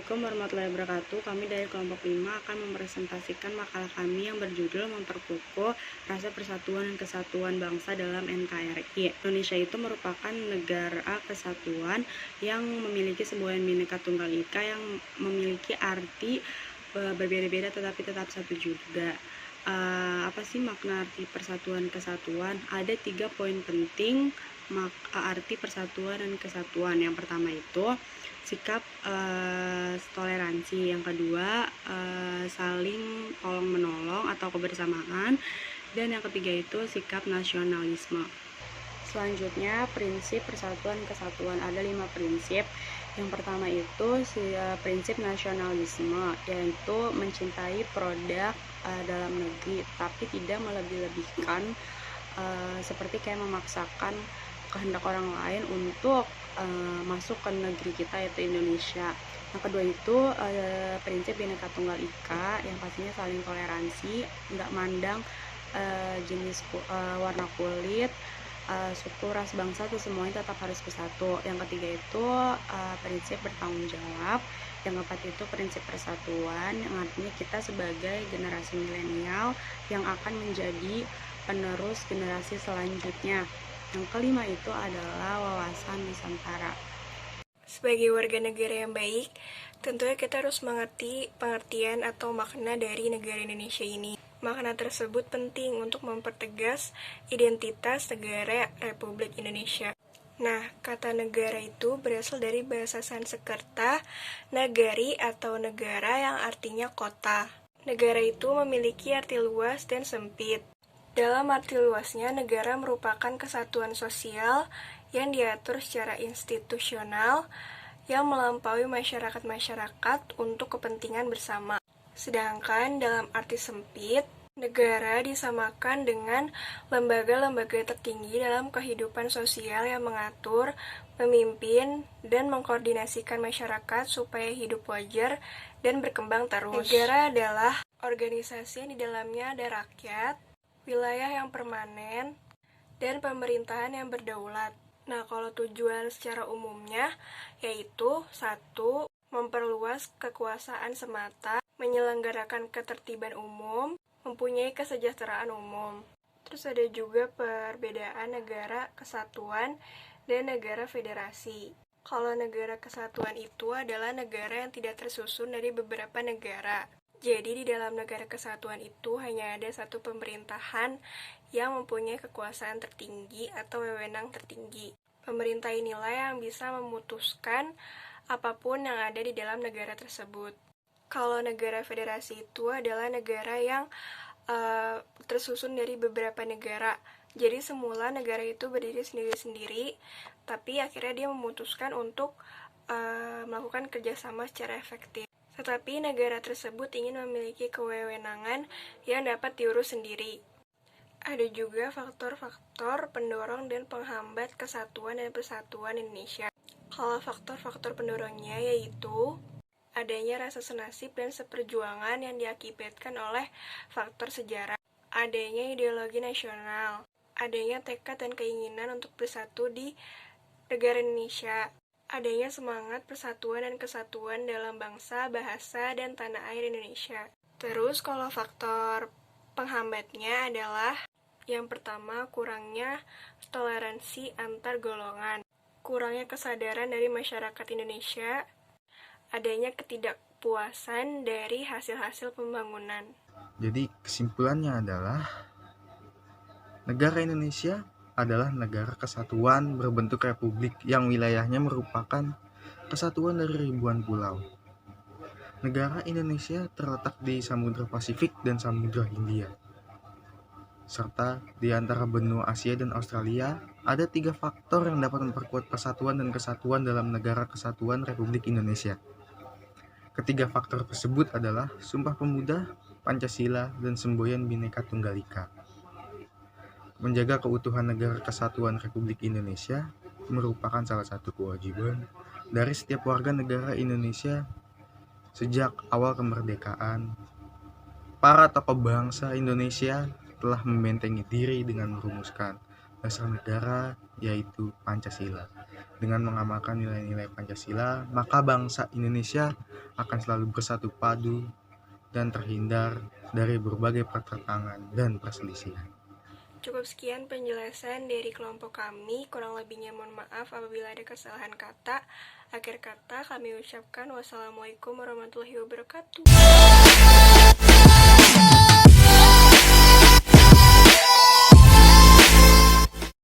Assalamualaikum warahmatullahi wabarakatuh. Kami dari kelompok 5 akan mempresentasikan makalah kami yang berjudul Memperkukuh Rasa Persatuan dan Kesatuan Bangsa dalam NKRI. Indonesia itu merupakan negara kesatuan yang memiliki sebuah Bhinneka Tunggal Ika yang memiliki arti berbeda-beda tetapi tetap satu juga. Apa sih makna arti persatuan kesatuan? Ada 3 poin penting arti persatuan dan kesatuan. Yang pertama itu sikap toleransi, yang kedua saling tolong menolong atau kebersamaan, dan yang ketiga itu sikap nasionalisme. Selanjutnya prinsip persatuan kesatuan, ada 5 prinsip. Yang pertama itu prinsip nasionalisme, yaitu mencintai produk dalam negeri tapi tidak melebih-lebihkan, seperti kayak memaksakan kehendak orang lain untuk masuk ke negeri kita, yaitu Indonesia. Yang kedua itu prinsip Bhinneka Tunggal Ika, yang pastinya saling toleransi, nggak mandang jenis warna kulit, suku, ras, bangsa, itu semuanya tetap harus bersatu. Yang ketiga itu prinsip bertanggung jawab. Yang keempat itu prinsip persatuan, yang artinya kita sebagai generasi milenial yang akan menjadi penerus generasi selanjutnya. Yang kelima itu adalah wawasan Nusantara. Sebagai warga negara yang baik, tentunya kita harus mengerti pengertian atau makna dari negara Indonesia ini. Makna tersebut penting untuk mempertegas identitas negara Republik Indonesia. Nah, kata negara itu berasal dari bahasa Sanskerta, nagari atau negara yang artinya kota. Negara itu memiliki arti luas dan sempit. Dalam arti luasnya, negara merupakan kesatuan sosial yang diatur secara institusional yang melampaui masyarakat-masyarakat untuk kepentingan bersama. Sedangkan dalam arti sempit, negara disamakan dengan lembaga-lembaga tertinggi dalam kehidupan sosial yang mengatur, memimpin, dan mengkoordinasikan masyarakat supaya hidup wajar dan berkembang terus. Negara adalah organisasi yang di dalamnya ada rakyat, wilayah yang permanen, dan pemerintahan yang berdaulat. Nah, kalau tujuan secara umumnya yaitu 1. Memperluas kekuasaan semata, menyelenggarakan ketertiban umum, mempunyai kesejahteraan umum. Terus ada juga perbedaan negara kesatuan dan negara federasi. Kalau negara kesatuan itu adalah negara yang tidak tersusun dari beberapa negara. Jadi di dalam negara kesatuan itu hanya ada satu pemerintahan yang mempunyai kekuasaan tertinggi atau wewenang tertinggi. Pemerintah inilah yang bisa memutuskan apapun yang ada di dalam negara tersebut. Kalau negara federasi itu adalah negara yang tersusun dari beberapa negara. Jadi semula negara itu berdiri sendiri-sendiri, tapi akhirnya dia memutuskan untuk melakukan kerjasama secara efektif. Tetapi negara tersebut ingin memiliki kewewenangan yang dapat diurus sendiri. Ada juga faktor-faktor pendorong dan penghambat kesatuan dan persatuan Indonesia. Kalau faktor-faktor pendorongnya yaitu adanya rasa senasib dan seperjuangan yang diakibatkan oleh faktor sejarah, adanya ideologi nasional, adanya tekad dan keinginan untuk bersatu di negara Indonesia, adanya semangat persatuan dan kesatuan dalam bangsa, bahasa, dan tanah air Indonesia. Terus kalau faktor penghambatnya adalah yang pertama, kurangnya toleransi antar golongan, kurangnya kesadaran dari masyarakat Indonesia, adanya ketidakpuasan dari hasil-hasil pembangunan. Jadi kesimpulannya adalah negara Indonesia adalah negara kesatuan berbentuk republik yang wilayahnya merupakan kesatuan dari ribuan pulau. Negara Indonesia terletak di Samudra Pasifik dan Samudra Hindia, serta di antara benua Asia dan Australia. Ada 3 faktor yang dapat memperkuat persatuan dan kesatuan dalam negara kesatuan Republik Indonesia. Ketiga faktor tersebut adalah Sumpah Pemuda, Pancasila, dan semboyan Bhinneka Tunggal Ika. Menjaga keutuhan negara kesatuan Republik Indonesia merupakan salah satu kewajiban dari setiap warga negara Indonesia. Sejak awal kemerdekaan, para tokoh bangsa Indonesia telah membentengi diri dengan merumuskan dasar negara, yaitu Pancasila. Dengan mengamalkan nilai-nilai Pancasila, maka bangsa Indonesia akan selalu bersatu padu dan terhindar dari berbagai pertentangan dan perselisihan. Cukup sekian penjelasan dari kelompok kami, kurang lebihnya mohon maaf apabila ada kesalahan kata. Akhir kata kami ucapkan wassalamualaikum warahmatullahi wabarakatuh.